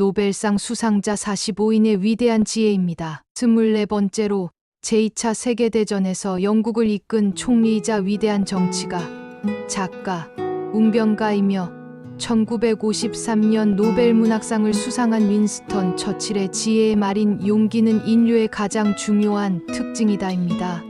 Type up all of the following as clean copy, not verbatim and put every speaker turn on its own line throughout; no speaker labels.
노벨상 수상자 45인의 위대한 지혜입니다. 24번째로 제2차 세계대전에서 영국을 이끈 총리이자 위대한 정치가, 작가, 웅변가이며 1953년 노벨 문학상을 수상한 윈스턴 처칠의 지혜의 말인 용기는 인류의 가장 중요한 특징이다입니다.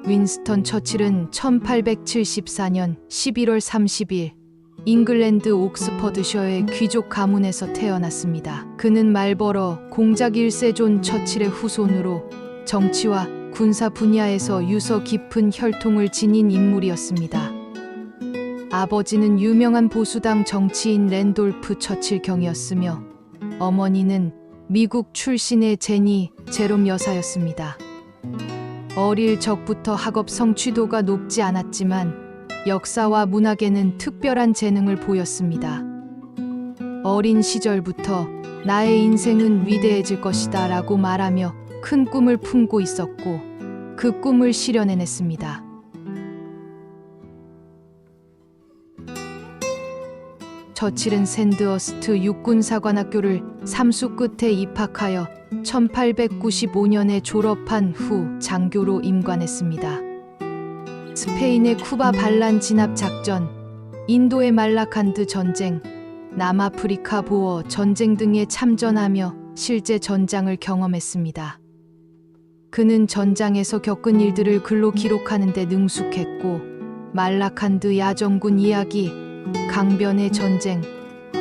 윈스턴 처칠은 1874년 11월 30일 잉글랜드 옥스퍼드셔의 귀족 가문에서 태어났습니다. 그는 말버러 공작 1세 존 처칠의 후손으로 정치와 군사 분야에서 유서 깊은 혈통을 지닌 인물이었습니다. 아버지는 유명한 보수당 정치인 랜돌프 처칠 경이었으며 어머니는 미국 출신의 제니 제롬 여사였습니다. 어릴 적부터 학업 성취도가 높지 않았지만 역사와 문학에는 특별한 재능을 보였습니다. 어린 시절부터 나의 인생은 위대해질 것이다 라고 말하며 큰 꿈을 품고 있었고 그 꿈을 실현해냈습니다. 처칠은 샌드허스트 육군사관학교를 삼수 끝에 입학하여 1895년에 졸업한 후 장교로 임관했습니다. 스페인의 쿠바 반란 진압 작전, 인도의 말라칸드 전쟁, 남아프리카 보어 전쟁 등에 참전하며 실제 전장을 경험했습니다. 그는 전장에서 겪은 일들을 글로 기록하는 데 능숙했고 말라칸드 야정군 이야기, 강변의 전쟁,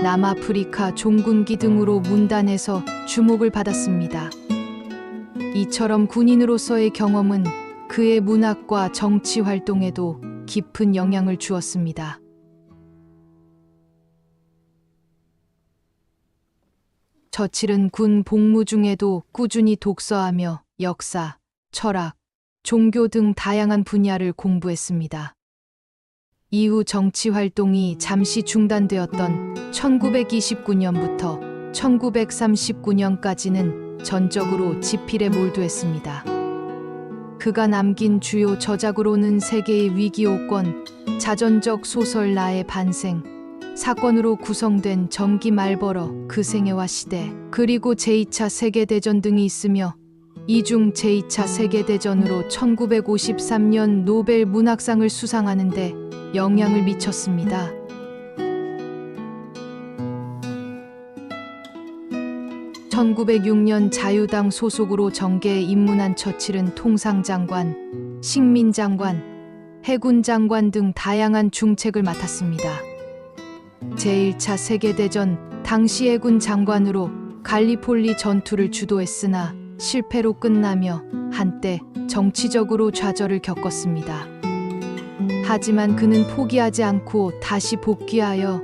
남아프리카 종군기 등으로 문단에서 주목을 받았습니다. 이처럼 군인으로서의 경험은 그의 문학과 정치 활동에도 깊은 영향을 주었습니다. 처칠은 군 복무 중에도 꾸준히 독서하며 역사, 철학, 종교 등 다양한 분야를 공부했습니다. 이후 정치 활동이 잠시 중단되었던 1929년부터 1939년까지는 전적으로 지필에 몰두했습니다. 그가 남긴 주요 저작으로는 세계의 위기오권, 자전적 소설 나의 반생, 사건으로 구성된 점기 말버러 그 생애와 시대, 그리고 제2차 세계대전 등이 있으며 이 중 제2차 세계대전으로 1953년 노벨 문학상을 수상하는 데 영향을 미쳤습니다. (1906년) 자유당 소속으로 정계에 입문한 처칠은 통상장관, 식민장관, 해군장관 등 다양한 중책을 맡았습니다. 제1차 세계대전 당시 해군 장관으로 갈리폴리 전투를 주도했으나 실패로 끝나며 한때 정치적으로 좌절을 겪었습니다. 하지만 그는 포기하지 않고 다시 복귀하여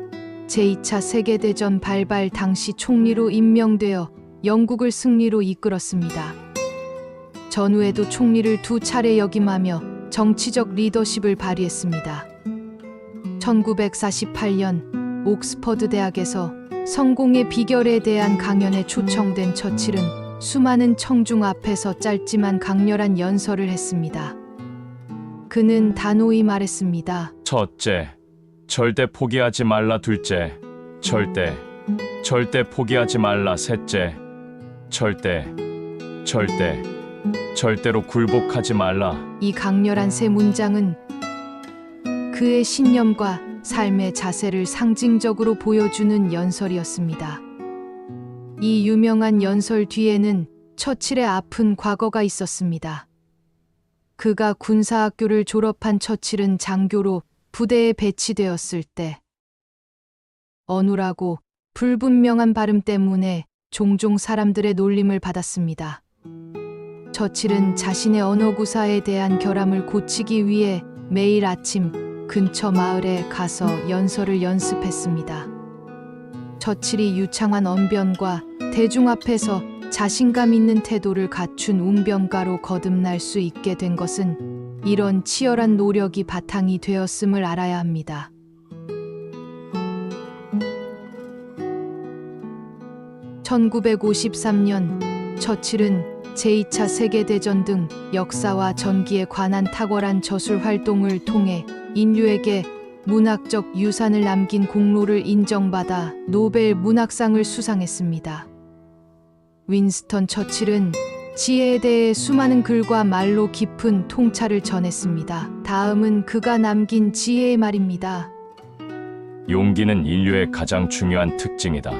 제2차 세계대전 발발 당시 총리로 임명되어 영국을 승리로 이끌었습니다. 전후에도 총리를 2차례 역임하며 정치적 리더십을 발휘했습니다. 1948년 옥스퍼드 대학에서 성공의 비결에 대한 강연에 초청된 처칠은 수많은 청중 앞에서 짧지만 강렬한 연설을 했습니다. 그는 단호히 말했습니다.
첫째, 절대 포기하지 말라. 둘째, 절대 포기하지 말라. 셋째, 절대로 굴복하지 말라.
이 강렬한 세 문장은 그의 신념과 삶의 자세를 상징적으로 보여주는 연설이었습니다. 이 유명한 연설 뒤에는 처칠의 아픈 과거가 있었습니다. 그가 군사학교를 졸업한 처칠은 장교로 부대에 배치되었을 때 어눌하고 불분명한 발음 때문에 종종 사람들의 놀림을 받았습니다. 처칠은 자신의 언어구사에 대한 결함을 고치기 위해 매일 아침 근처 마을에 가서 연설을 연습했습니다. 처칠이 유창한 언변과 대중 앞에서 자신감 있는 태도를 갖춘 웅변가로 거듭날 수 있게 된 것은 이런 치열한 노력이 바탕이 되었음을 알아야 합니다. (1953년) 처칠은 제2차 세계대전 등 역사와 전기에 관한 탁월한 저술 활동을 통해 인류에게 문학적 유산을 남긴 공로를 인정받아 노벨 문학상을 수상했습니다. 윈스턴 처칠은 지혜에 대해 수많은 글과 말로 깊은 통찰을 전했습니다. 다음은 그가 남긴 지혜의 말입니다.
용기는 인류의 가장 중요한 특징이다.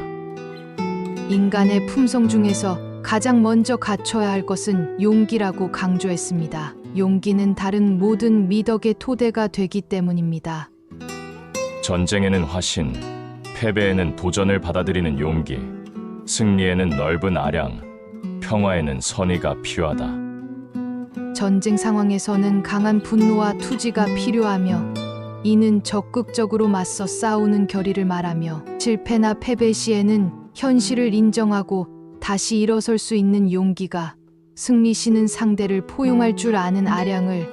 인간의 품성 중에서 가장 먼저 갖춰야 할 것은 용기라고 강조했습니다. 용기는 다른 모든 미덕의 토대가 되기 때문입니다.
전쟁에는 화신, 패배에는 도전을 받아들이는 용기, 승리에는 넓은 아량, 평화에는 선의가 필요하다.
전쟁 상황에서는 강한 분노와 투지가 필요하며 이는 적극적으로 맞서 싸우는 결의를 말하며 실패나 패배 시에는 현실을 인정하고 다시 일어설 수 있는 용기가 승리시는 상대를 포용할 줄 아는 아량을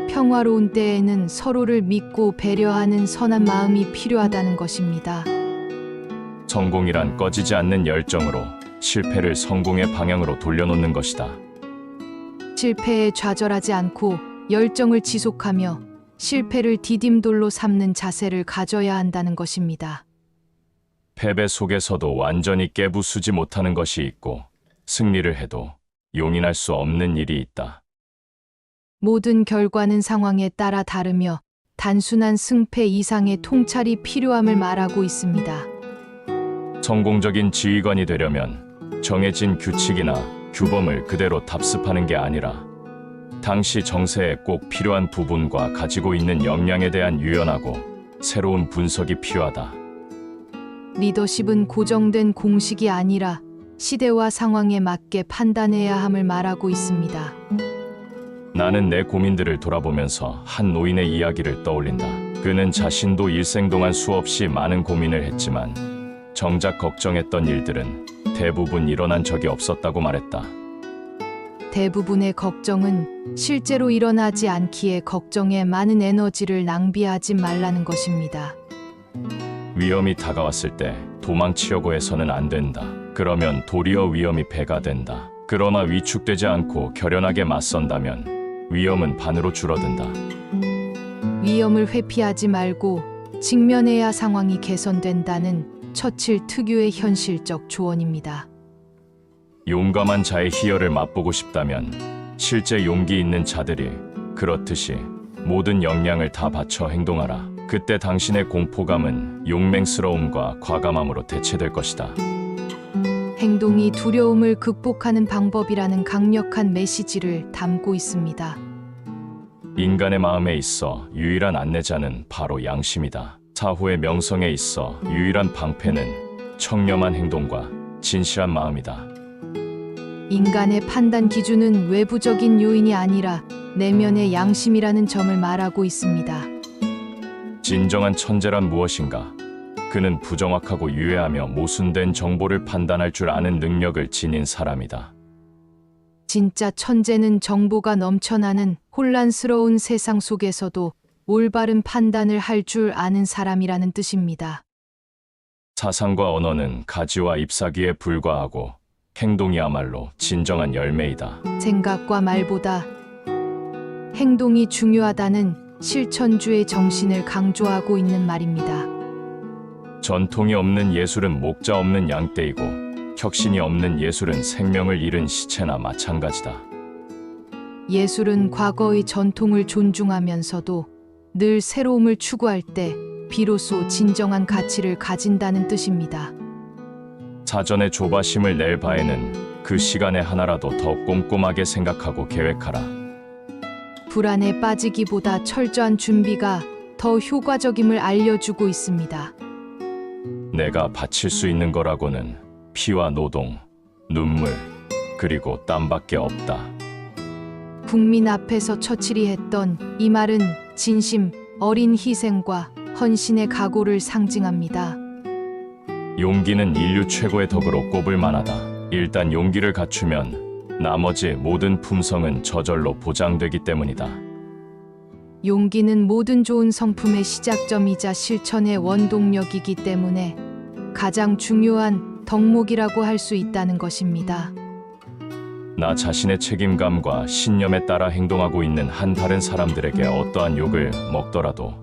평화로운 때에는 서로를 믿고 배려하는 선한 마음이 필요하다는 것입니다.
성공이란 꺼지지 않는 열정으로 실패를 성공의 방향으로 돌려놓는 것이다.
실패에 좌절하지 않고 열정을 지속하며 실패를 디딤돌로 삼는 자세를 가져야 한다는 것입니다.
패배 속에서도 완전히 깨부수지 못하는 것이 있고 승리를 해도 용인할 수 없는 일이 있다.
모든 결과는 상황에 따라 다르며 단순한 승패 이상의 통찰이 필요함을 말하고 있습니다.
성공적인 지휘관이 되려면 정해진 규칙이나 규범을 그대로 답습하는 게 아니라 당시 정세에 꼭 필요한 부분과 가지고 있는 역량에 대한 유연하고 새로운 분석이 필요하다.
리더십은 고정된 공식이 아니라 시대와 상황에 맞게 판단해야 함을 말하고 있습니다.
나는 내 고민들을 돌아보면서 한 노인의 이야기를 떠올린다. 그는 자신도 일생 동안 수없이 많은 고민을 했지만 정작 걱정했던 일들은 대부분 일어난 적이 없었다고 말했다.
대부분의 걱정은 실제로 일어나지 않기에 걱정에 많은 에너지를 낭비하지 말라는 것입니다.
위험이 다가왔을 때 도망치려고 해서는 안 된다. 그러면 도리어 위험이 배가 된다. 그러나 위축되지 않고 결연하게 맞선다면 위험은 반으로 줄어든다.
위험을 회피하지 말고 직면해야 상황이 개선된다는 처칠 특유의 현실적 조언입니다.
용감한 자의 희열을 맛보고 싶다면 실제 용기 있는 자들이 그렇듯이 모든 역량을 다 바쳐 행동하라. 그때 당신의 공포감은 용맹스러움과 과감함으로 대체될 것이다.
행동이 두려움을 극복하는 방법이라는 강력한 메시지를 담고 있습니다.
인간의 마음에 있어 유일한 안내자는 바로 양심이다. 사후의 명성에 있어 유일한 방패는 청렴한 행동과 진실한 마음이다.
인간의 판단 기준은 외부적인 요인이 아니라 내면의 양심이라는 점을 말하고 있습니다.
진정한 천재란 무엇인가? 그는 부정확하고 유해하며 모순된 정보를 판단할 줄 아는 능력을 지닌 사람이다.
진짜 천재는 정보가 넘쳐나는 혼란스러운 세상 속에서도 올바른 판단을 할 줄 아는 사람이라는 뜻입니다.
사상과 언어는 가지와 잎사귀에 불과하고 행동이야말로 진정한 열매이다.
생각과 말보다 행동이 중요하다는 실천주의 정신을 강조하고 있는 말입니다.
전통이 없는 예술은 목자 없는 양떼이고 혁신이 없는 예술은 생명을 잃은 시체나 마찬가지다.
예술은 과거의 전통을 존중하면서도 늘 새로움을 추구할 때 비로소 진정한 가치를 가진다는 뜻입니다.
사전에 조바심을 낼 바에는 그 시간에 하나라도 더 꼼꼼하게 생각하고 계획하라.
불안에 빠지기보다 철저한 준비가 더 효과적임을 알려주고 있습니다.
내가 바칠 수 있는 거라고는 피와 노동, 눈물, 그리고 땀밖에 없다.
국민 앞에서 처칠이 했던 이 말은 진심, 어린 희생과 헌신의 각오를 상징합니다.
용기는 인류 최고의 덕으로 꼽을 만하다. 일단 용기를 갖추면 나머지 모든 품성은 저절로 보장되기 때문이다.
용기는 모든 좋은 성품의 시작점이자 실천의 원동력이기 때문에 가장 중요한 덕목이라고 할 수 있다는 것입니다.
나 자신의 책임감과 신념에 따라 행동하고 있는 한 다른 사람들에게 어떠한 욕을 먹더라도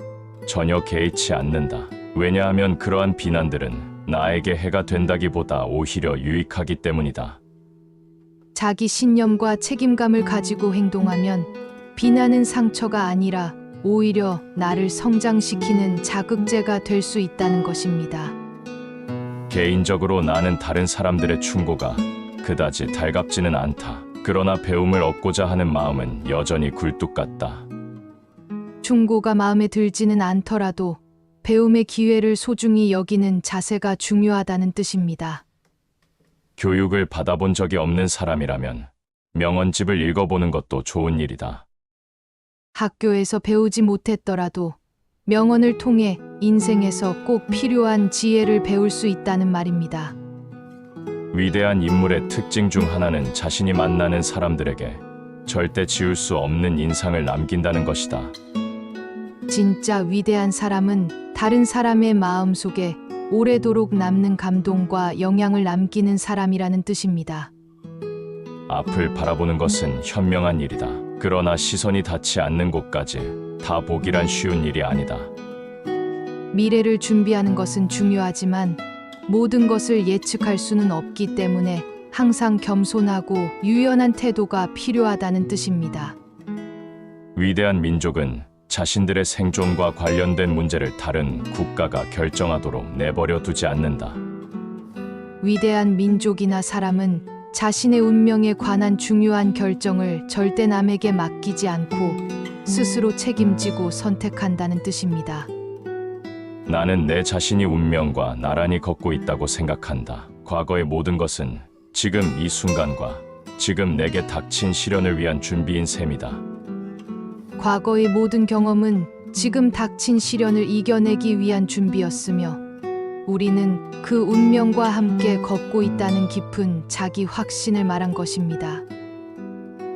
전혀 개의치 않는다. 왜냐하면 그러한 비난들은 나에게 해가 된다기보다 오히려 유익하기 때문이다.
자기 신념과 책임감을 가지고 행동하면 비난은 상처가 아니라 오히려 나를 성장시키는 자극제가 될 수 있다는 것입니다.
개인적으로 나는 다른 사람들의 충고가 그다지 달갑지는 않다. 그러나 배움을 얻고자 하는 마음은 여전히 굴뚝 같다.
충고가 마음에 들지는 않더라도 배움의 기회를 소중히 여기는 자세가 중요하다는 뜻입니다.
교육을 받아본 적이 없는 사람이라면 명언집을 읽어보는 것도 좋은 일이다.
학교에서 배우지 못했더라도 명언을 통해 인생에서 꼭 필요한 지혜를 배울 수 있다는 말입니다.
위대한 인물의 특징 중 하나는 자신이 만나는 사람들에게 절대 지울 수 없는 인상을 남긴다는 것이다.
진짜 위대한 사람은 다른 사람의 마음 속에 오래도록 남는 감동과 영향을 남기는 사람이라는 뜻입니다.
앞을 바라보는 것은 현명한 일이다. 그러나 시선이 닿지 않는 곳까지 다 보기란 쉬운 일이 아니다.
미래를 준비하는 것은 중요하지만 모든 것을 예측할 수는 없기 때문에 항상 겸손하고 유연한 태도가 필요하다는 뜻입니다.
위대한 민족은 자신들의 생존과 관련된 문제를 다른 국가가 결정하도록 내버려 두지 않는다.
위대한 민족이나 사람은 자신의 운명에 관한 중요한 결정을 절대 남에게 맡기지 않고 스스로 책임지고 선택한다는 뜻입니다.
나는 내 자신이 운명과 나란히 걷고 있다고 생각한다. 과거의 모든 것은 지금 이 순간과 지금 내게 닥친 시련을 위한 준비인 셈이다.
과거의 모든 경험은 지금 닥친 시련을 이겨내기 위한 준비였으며 우리는 그 운명과 함께 걷고 있다는 깊은 자기 확신을 말한 것입니다.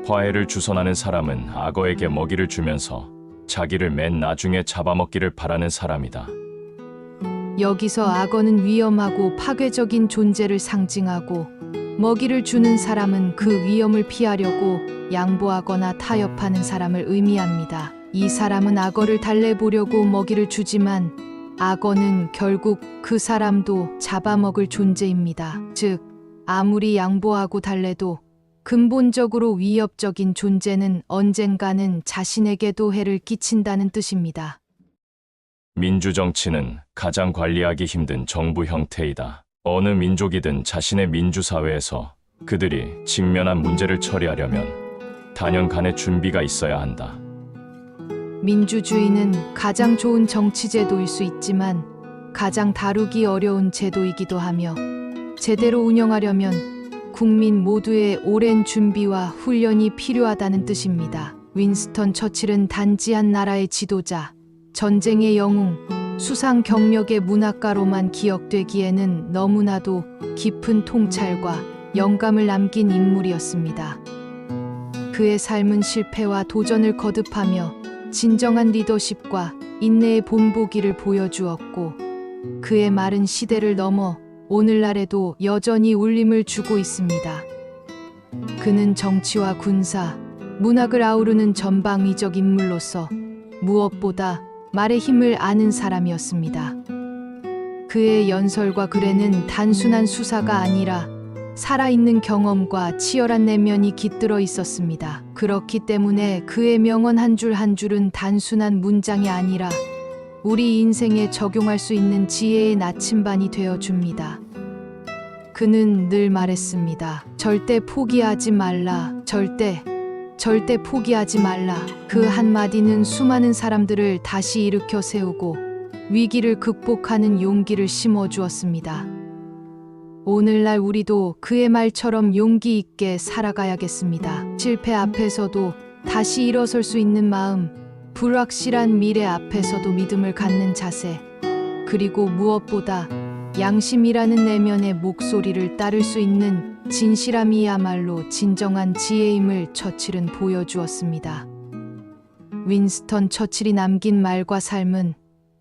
화해를 주선하는 사람은 악어에게 먹이를 주면서 자기를 맨 나중에 잡아먹기를 바라는 사람이다.
여기서 악어는 위험하고 파괴적인 존재를 상징하고 먹이를 주는 사람은 그 위험을 피하려고 양보하거나 타협하는 사람을 의미합니다. 이 사람은 악어를 달래보려고 먹이를 주지만 악어는 결국 그 사람도 잡아먹을 존재입니다. 즉, 아무리 양보하고 달래도 근본적으로 위협적인 존재는 언젠가는 자신에게도 해를 끼친다는 뜻입니다.
민주정치는 가장 관리하기 힘든 정부 형태이다. 어느 민족이든 자신의 민주사회에서 그들이 직면한 문제를 처리하려면 단연간의 준비가 있어야 한다.
민주주의는 가장 좋은 정치제도일 수 있지만 가장 다루기 어려운 제도이기도 하며 제대로 운영하려면 국민 모두의 오랜 준비와 훈련이 필요하다는 뜻입니다. 윈스턴 처칠은 단지 한 나라의 지도자, 전쟁의 영웅, 수상 경력의 문학가로만 기억되기에는 너무나도 깊은 통찰과 영감을 남긴 인물이었습니다. 그의 삶은 실패와 도전을 거듭하며 진정한 리더십과 인내의 본보기를 보여주었고 그의 말은 시대를 넘어 오늘날에도 여전히 울림을 주고 있습니다. 그는 정치와 군사, 문학을 아우르는 전방위적 인물로서 무엇보다 말의 힘을 아는 사람이었습니다. 그의 연설과 글에는 단순한 수사가 아니라 살아있는 경험과 치열한 내면이 깃들어 있었습니다. 그렇기 때문에 그의 명언 한 줄 한 줄은 단순한 문장이 아니라 우리 인생에 적용할 수 있는 지혜의 나침반이 되어 줍니다. 그는 늘 말했습니다. 절대 포기하지 말라. 절대 포기하지 말라. 그 한마디는 수많은 사람들을 다시 일으켜 세우고 위기를 극복하는 용기를 심어 주었습니다. 오늘날 우리도 그의 말처럼 용기 있게 살아가야겠습니다. 실패 앞에서도 다시 일어설 수 있는 마음, 불확실한 미래 앞에서도 믿음을 갖는 자세, 그리고 무엇보다 양심이라는 내면의 목소리를 따를 수 있는 진실함이야말로 진정한 지혜임을 처칠은 보여주었습니다. 윈스턴 처칠이 남긴 말과 삶은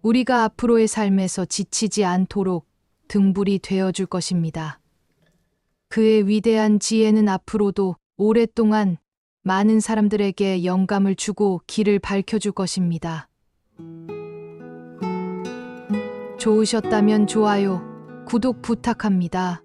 우리가 앞으로의 삶에서 지치지 않도록 등불이 되어줄 것입니다. 그의 위대한 지혜는 앞으로도 오랫동안 많은 사람들에게 영감을 주고 길을 밝혀줄 것입니다. 좋으셨다면 좋아요, 구독 부탁합니다.